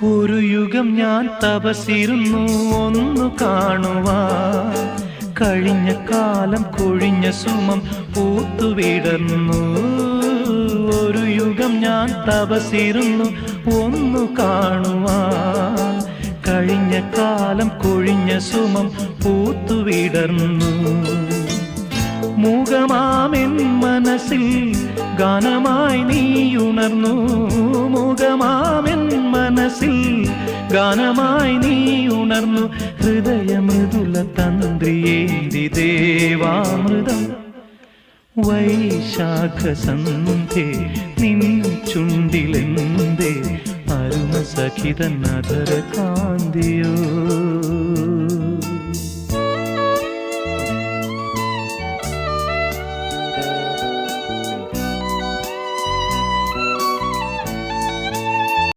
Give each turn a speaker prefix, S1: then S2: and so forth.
S1: ഒരു യുഗം ഞാൻ തപസിരുന്നു ഒന്നു കാണുവാൻ, കഴിഞ്ഞ കാലം കൊഴിഞ്ഞ സുമം പൂത്തുവിടർന്നു. ഒരു യുഗം ഞാൻ തപസിരുന്നു ഒന്നു കാണുവാൻ, കഴിഞ്ഞ കാലം കൊഴിഞ്ഞ സുമം പൂത്തുവിടർന്നു. മൂകമാമെൻ മനസ്സിൽ ഗാനമായി നീയുണർന്നു. മൂകമാമെൻ മനസ്സിൽ ഗാനമായി നീയുണർന്നു. ഹൃദയമൃദുല തന്ത്രിയേന്തി ദേവാമൃതം വൈശാഖ സന്ധ്യേ നിൻ ചുണ്ടിലെന്തേ അരുണ സഖിതൻ അധര കാന്തിയോ.